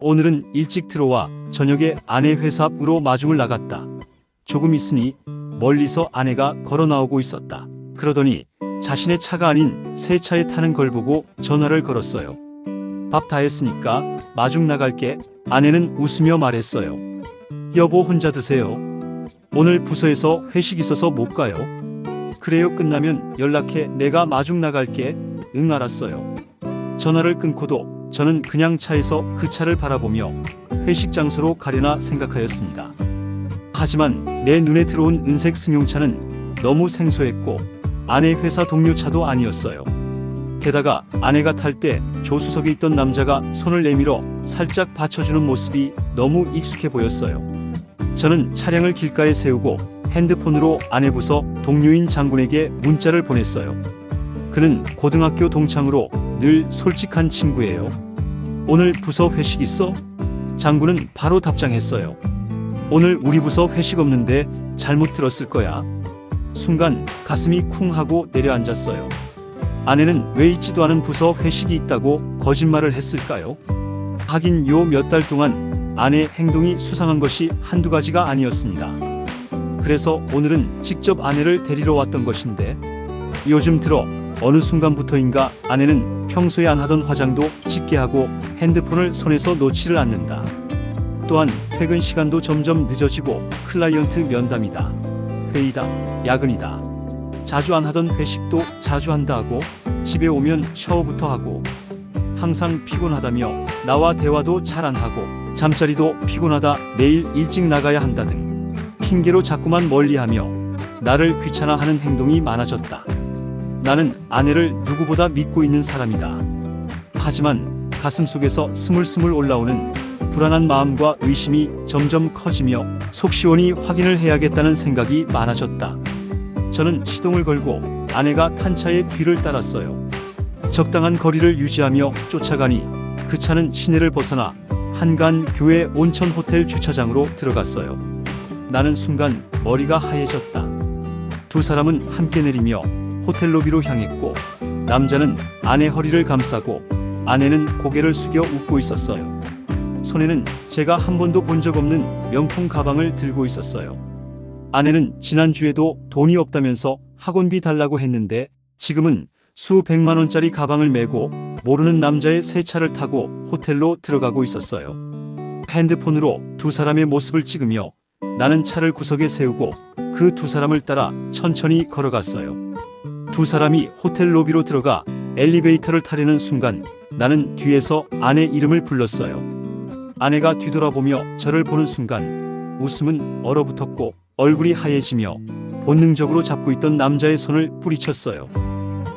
오늘은 일찍 들어와 저녁에 아내 회사 앞으로 마중을 나갔다. 조금 있으니 멀리서 아내가 걸어 나오고 있었다. 그러더니 자신의 차가 아닌 새 차에 타는 걸 보고 전화를 걸었어요. 밥 다 했으니까 마중 나갈게. 아내는 웃으며 말했어요. 여보 혼자 드세요. 오늘 부서에서 회식 있어서 못 가요. 그래요, 끝나면 연락해. 내가 마중 나갈게. 응, 알았어요. 전화를 끊고도 저는 그냥 차에서 그 차를 바라보며 회식 장소로 가려나 생각하였습니다. 하지만 내 눈에 들어온 은색 승용차는 너무 생소했고 아내 회사 동료 차도 아니었어요. 게다가 아내가 탈 때 조수석에 있던 남자가 손을 내밀어 살짝 받쳐주는 모습이 너무 익숙해 보였어요. 저는 차량을 길가에 세우고 핸드폰으로 아내 부서 동료인 장군에게 문자를 보냈어요. 그는 고등학교 동창으로 늘 솔직한 친구예요. 오늘 부서 회식 있어? 장군은 바로 답장했어요. 오늘 우리 부서 회식 없는데 잘못 들었을 거야. 순간 가슴이 쿵 하고 내려앉았어요. 아내는 왜 있지도 않은 부서 회식이 있다고 거짓말을 했을까요? 하긴 요 몇 달 동안 아내의 행동이 수상한 것이 한두 가지가 아니었습니다. 그래서 오늘은 직접 아내를 데리러 왔던 것인데 요즘 들어 어느 순간부터인가 아내는 평소에 안 하던 화장도 짙게 하고 핸드폰을 손에서 놓지를 않는다. 또한 퇴근 시간도 점점 늦어지고 클라이언트 면담이다, 회의다, 야근이다. 자주 안 하던 회식도 자주 한다 하고 집에 오면 샤워부터 하고 항상 피곤하다며 나와 대화도 잘 안 하고 잠자리도 피곤하다, 내일 일찍 나가야 한다 등 핑계로 자꾸만 멀리하며 나를 귀찮아하는 행동이 많아졌다. 나는 아내를 누구보다 믿고 있는 사람이다. 하지만 가슴속에서 스물스물 올라오는 불안한 마음과 의심이 점점 커지며 속 시원히 확인을 해야겠다는 생각이 많아졌다. 저는 시동을 걸고 아내가 탄 차의 뒤를 따랐어요. 적당한 거리를 유지하며 쫓아가니 그 차는 시내를 벗어나 한간 교회 온천 호텔 주차장으로 들어갔어요. 나는 순간 머리가 하얘졌다. 두 사람은 함께 내리며 호텔 로비로 향했고 남자는 아내 허리를 감싸고 아내는 고개를 숙여 웃고 있었어요. 손에는 제가 한 번도 본 적 없는 명품 가방을 들고 있었어요. 아내는 지난주에도 돈이 없다면서 학원비 달라고 했는데 지금은 수백만 원짜리 가방을 메고 모르는 남자의 새 차를 타고 호텔로 들어가고 있었어요. 핸드폰으로 두 사람의 모습을 찍으며 나는 차를 구석에 세우고 그 두 사람을 따라 천천히 걸어갔어요. 두 사람이 호텔 로비로 들어가 엘리베이터를 타려는 순간 나는 뒤에서 아내 이름을 불렀어요. 아내가 뒤돌아보며 저를 보는 순간 웃음은 얼어붙었고 얼굴이 하얘지며 본능적으로 잡고 있던 남자의 손을 뿌리쳤어요.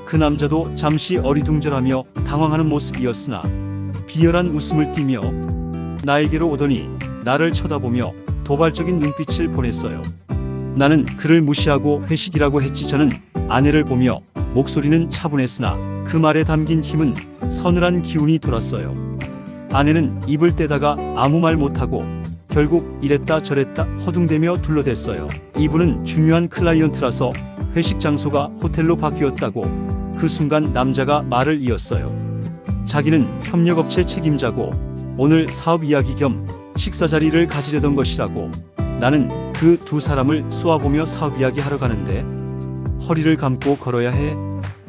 그 남자도 잠시 어리둥절하며 당황하는 모습이었으나 비열한 웃음을 띠며 나에게로 오더니 나를 쳐다보며 도발적인 눈빛을 보냈어요. 나는 그를 무시하고 회식이라고 했지. 저는 아내를 보며 목소리는 차분했으나 그 말에 담긴 힘은 서늘한 기운이 돌았어요. 아내는 입을 떼다가 아무 말 못하고 결국 이랬다 저랬다 허둥대며 둘러댔어요. 이분은 중요한 클라이언트라서 회식 장소가 호텔로 바뀌었다고. 그 순간 남자가 말을 이었어요. 자기는 협력업체 책임자고 오늘 사업 이야기 겸 식사 자리를 가지려던 것이라고. 나는 그 두 사람을 쏘아보며 사업 이야기 하러 가는데 허리를 감고 걸어야 해.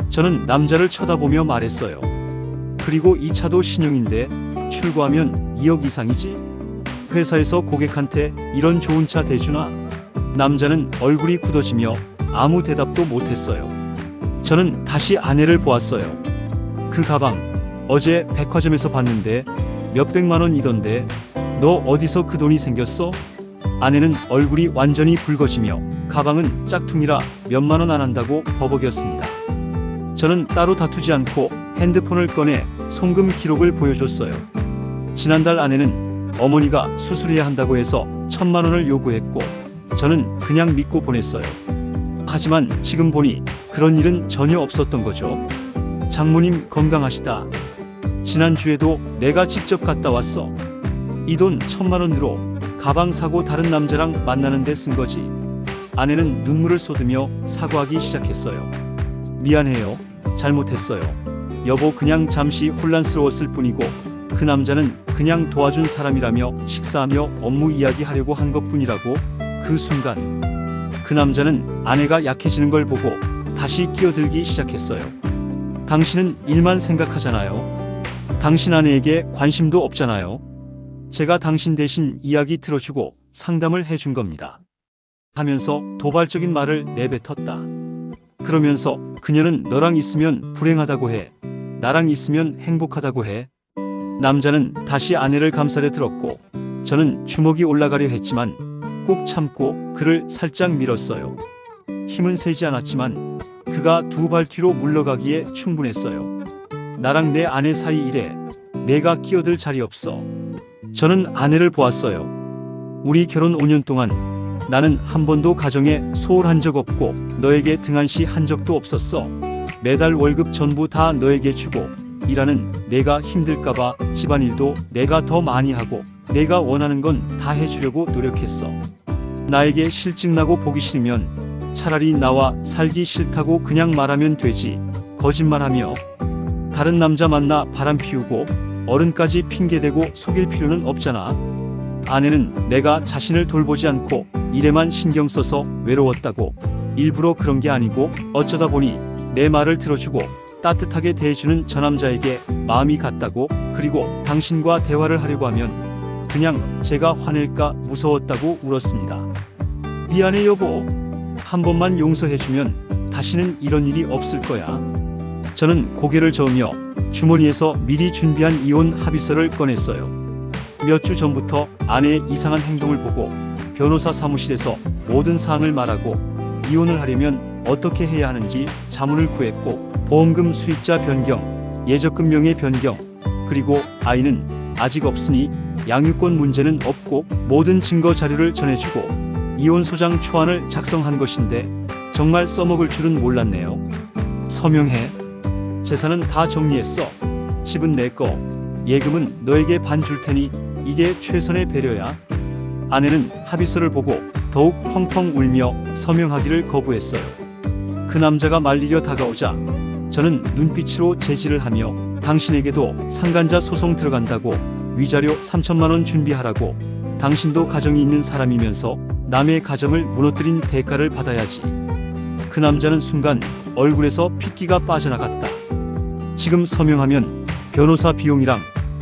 저는 남자를 쳐다보며 말했어요. 그리고 이 차도 신형인데 출고하면 2억 이상이지. 회사에서 고객한테 이런 좋은 차 대주나? 남자는 얼굴이 굳어지며 아무 대답도 못했어요. 저는 다시 아내를 보았어요. 그 가방 어제 백화점에서 봤는데 몇백만 원이던데 너 어디서 그 돈이 생겼어? 아내는 얼굴이 완전히 붉어지며 가방은 짝퉁이라 몇만 원 안 한다고 버벅였습니다. 저는 따로 다투지 않고 핸드폰을 꺼내 송금 기록을 보여줬어요. 지난달 아내는 어머니가 수술해야 한다고 해서 1,000만 원을 요구했고 저는 그냥 믿고 보냈어요. 하지만 지금 보니 그런 일은 전혀 없었던 거죠. 장모님 건강하시다. 지난주에도 내가 직접 갔다 왔어. 이 돈 1,000만 원으로 가방 사고 다른 남자랑 만나는 데 쓴 거지. 아내는 눈물을 쏟으며 사과하기 시작했어요. 미안해요. 잘못했어요. 여보 그냥 잠시 혼란스러웠을 뿐이고 그 남자는 그냥 도와준 사람이라며 식사하며 업무 이야기하려고 한 것뿐이라고. 그 순간 그 남자는 아내가 약해지는 걸 보고 다시 끼어들기 시작했어요. 당신은 일만 생각하잖아요. 당신 아내에게 관심도 없잖아요. 제가 당신 대신 이야기 들어주고 상담을 해준 겁니다. 하면서 도발적인 말을 내뱉었다. 그러면서 그녀는 너랑 있으면 불행하다고 해. 나랑 있으면 행복하다고 해. 남자는 다시 아내를 감싸려 들었고 저는 주먹이 올라가려 했지만 꾹 참고 그를 살짝 밀었어요. 힘은 세지 않았지만 그가 두 발 뒤로 물러가기에 충분했어요. 나랑 내 아내 사이 일에 내가 끼어들 자리 없어. 저는 아내를 보았어요. 우리 결혼 5년 동안 나는 한 번도 가정에 소홀한 적 없고 너에게 등한시 한 적도 없었어. 매달 월급 전부 다 너에게 주고 일하는 내가 힘들까봐 집안일도 내가 더 많이 하고 내가 원하는 건 다 해주려고 노력했어. 나에게 실증나고 보기 싫으면 차라리 나와 살기 싫다고 그냥 말하면 되지. 거짓말하며 다른 남자 만나 바람 피우고 어른까지 핑계대고 속일 필요는 없잖아. 아내는 내가 자신을 돌보지 않고 일에만 신경 써서 외로웠다고. 일부러 그런 게 아니고 어쩌다 보니 내 말을 들어주고 따뜻하게 대해주는 저 남자에게 마음이 갔다고. 그리고 당신과 대화를 하려고 하면 그냥 제가 화낼까 무서웠다고 울었습니다. 미안해 여보. 한 번만 용서해주면 다시는 이런 일이 없을 거야. 저는 고개를 저으며 주머니에서 미리 준비한 이혼 합의서를 꺼냈어요. 몇 주 전부터 아내의 이상한 행동을 보고 변호사 사무실에서 모든 사항을 말하고 이혼을 하려면 어떻게 해야 하는지 자문을 구했고 보험금 수익자 변경, 예적금 명의 변경, 그리고 아이는 아직 없으니 양육권 문제는 없고 모든 증거 자료를 전해주고 이혼 소장 초안을 작성한 것인데 정말 써먹을 줄은 몰랐네요. 서명해. 재산은 다 정리했어. 집은 내 거. 예금은 너에게 반 줄 테니 이게 최선의 배려야. 아내는 합의서를 보고 더욱 펑펑 울며 서명하기를 거부했어요. 그 남자가 말리려 다가오자 저는 눈빛으로 제지를 하며 당신에게도 상간자 소송 들어간다고. 위자료 3천만 원 준비하라고. 당신도 가정이 있는 사람이면서 남의 가정을 무너뜨린 대가를 받아야지. 그 남자는 순간 얼굴에서 핏기가 빠져나갔다. 지금 서명하면 변호사 비용이랑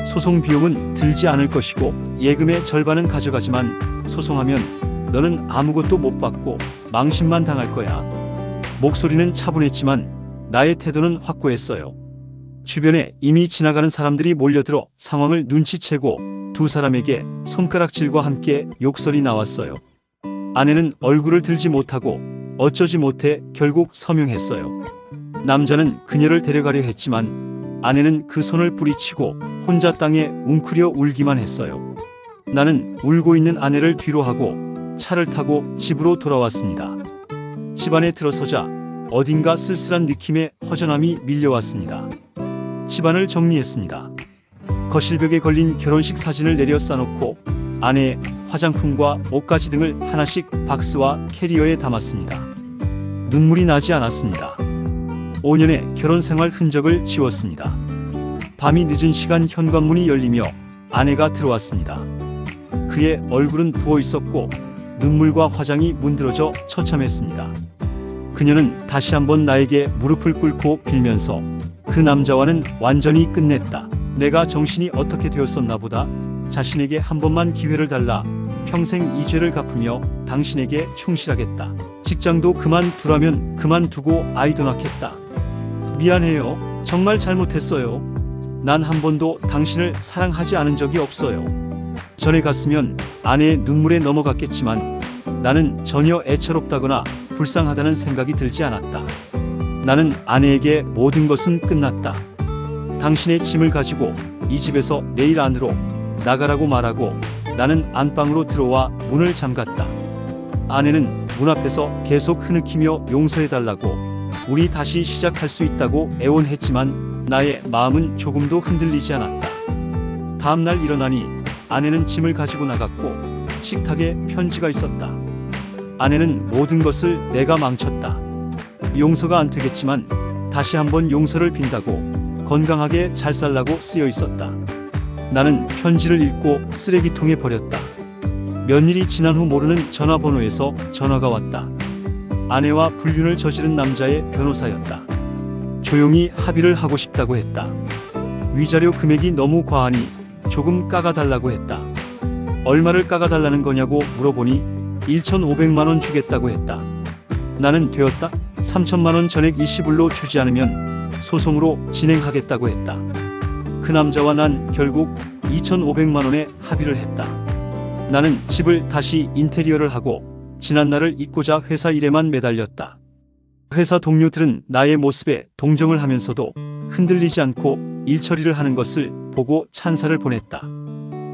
소송 비용은 들지 않을 것이고 예금의 절반은 가져가지만 소송하면 너는 아무것도 못 받고 망신만 당할 거야. 목소리는 차분했지만 나의 태도는 확고했어요. 주변에 이미 지나가는 사람들이 몰려들어 상황을 눈치채고 두 사람에게 손가락질과 함께 욕설이 나왔어요. 아내는 얼굴을 들지 못하고 어쩌지 못해 결국 서명했어요. 남자는 그녀를 데려가려 했지만 아내는 그 손을 뿌리치고 혼자 땅에 웅크려 울기만 했어요. 나는 울고 있는 아내를 뒤로 하고 차를 타고 집으로 돌아왔습니다. 집 안에 들어서자 어딘가 쓸쓸한 느낌의 허전함이 밀려왔습니다. 집안을 정리했습니다. 거실벽에 걸린 결혼식 사진을 내려 쌓아놓고 아내의 화장품과 옷가지 등을 하나씩 박스와 캐리어에 담았습니다. 눈물이 나지 않았습니다. 5년의 결혼 생활 흔적을 지웠습니다. 밤이 늦은 시간 현관문이 열리며 아내가 들어왔습니다. 그의 얼굴은 부어 있었고 눈물과 화장이 문드러져 처참했습니다. 그녀는 다시 한번 나에게 무릎을 꿇고 빌면서 그 남자와는 완전히 끝냈다. 내가 정신이 어떻게 되었었나 보다. 자신에게 한 번만 기회를 달라. 평생 이 죄를 갚으며 당신에게 충실하겠다. 직장도 그만두라면 그만두고 아이도 낳겠다. 미안해요. 정말 잘못했어요. 난 한 번도 당신을 사랑하지 않은 적이 없어요. 전에 갔으면 아내의 눈물에 넘어갔겠지만 나는 전혀 애처롭다거나 불쌍하다는 생각이 들지 않았다. 나는 아내에게 모든 것은 끝났다. 당신의 짐을 가지고 이 집에서 내일 안으로 나가라고 말하고 나는 안방으로 들어와 문을 잠갔다. 아내는 문 앞에서 계속 흐느끼며 용서해달라고 우리 다시 시작할 수 있다고 애원했지만 나의 마음은 조금도 흔들리지 않았다. 다음날 일어나니 아내는 짐을 가지고 나갔고 식탁에 편지가 있었다. 아내는 모든 것을 내가 망쳤다. 용서가 안 되겠지만 다시 한번 용서를 빈다고 건강하게 잘 살라고 쓰여 있었다. 나는 편지를 읽고 쓰레기통에 버렸다. 몇 일이 지난 후 모르는 전화번호에서 전화가 왔다. 아내와 불륜을 저지른 남자의 변호사였다. 조용히 합의를 하고 싶다고 했다. 위자료 금액이 너무 과하니 조금 깎아달라고 했다. 얼마를 깎아달라는 거냐고 물어보니 1,500만 원 주겠다고 했다. 나는 되었다. 3천만 원 전액 일시불로 주지 않으면 소송으로 진행하겠다고 했다. 그 남자와 난 결국 2,500만 원에 합의를 했다. 나는 집을 다시 인테리어를 하고 지난날을 잊고자 회사 일에만 매달렸다. 회사 동료들은 나의 모습에 동정을 하면서도 흔들리지 않고 일 처리를 하는 것을 보고 찬사를 보냈다.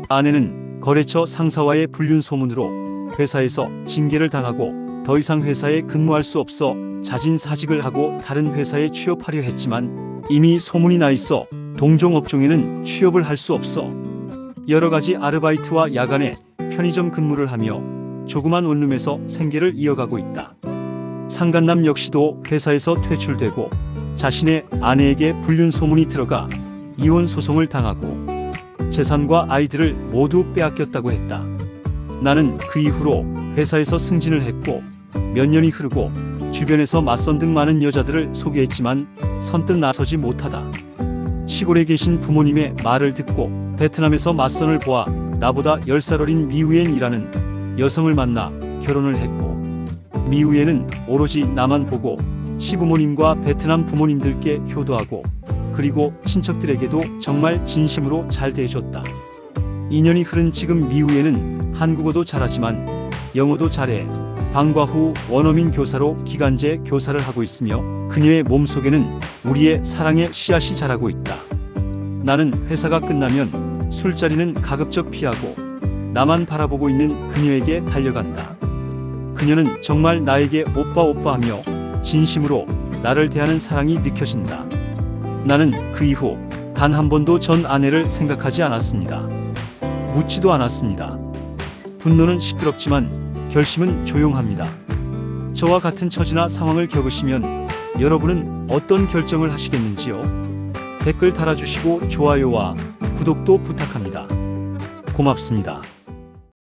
아내는 거래처 상사와의 불륜 소문으로 회사에서 징계를 당하고 더 이상 회사에 근무할 수 없어 자진사직을 하고 다른 회사에 취업하려 했지만 이미 소문이 나 있어 동종업종에는 취업을 할 수 없어 여러 가지 아르바이트와 야간에 편의점 근무를 하며 조그만 원룸에서 생계를 이어가고 있다. 상간남 역시도 회사에서 퇴출되고 자신의 아내에게 불륜 소문이 들어가 이혼 소송을 당하고 재산과 아이들을 모두 빼앗겼다고 했다. 나는 그 이후로 회사에서 승진을 했고 몇 년이 흐르고 주변에서 맞선 등 많은 여자들을 소개했지만 선뜻 나서지 못하다. 시골에 계신 부모님의 말을 듣고 베트남에서 맞선을 보아 나보다 10살 어린 미우엔이라는 여성을 만나 결혼을 했고 미우엔은 오로지 나만 보고 시부모님과 베트남 부모님들께 효도하고 그리고 친척들에게도 정말 진심으로 잘 대해줬다. 2년이 흐른 지금 미우엔은 한국어도 잘하지만 영어도 잘해 방과 후 원어민 교사로 기간제 교사를 하고 있으며 그녀의 몸속에는 우리의 사랑의 씨앗이 자라고 있다. 나는 회사가 끝나면 술자리는 가급적 피하고 나만 바라보고 있는 그녀에게 달려간다. 그녀는 정말 나에게 오빠 오빠하며 진심으로 나를 대하는 사랑이 느껴진다. 나는 그 이후 단 한 번도 전 아내를 생각하지 않았습니다. 묻지도 않았습니다. 분노는 시끄럽지만 결심은 조용합니다. 저와 같은 처지나 상황을 겪으시면 여러분은 어떤 결정을 하시겠는지요? 댓글 달아주시고 좋아요와 구독도 부탁합니다. 고맙습니다.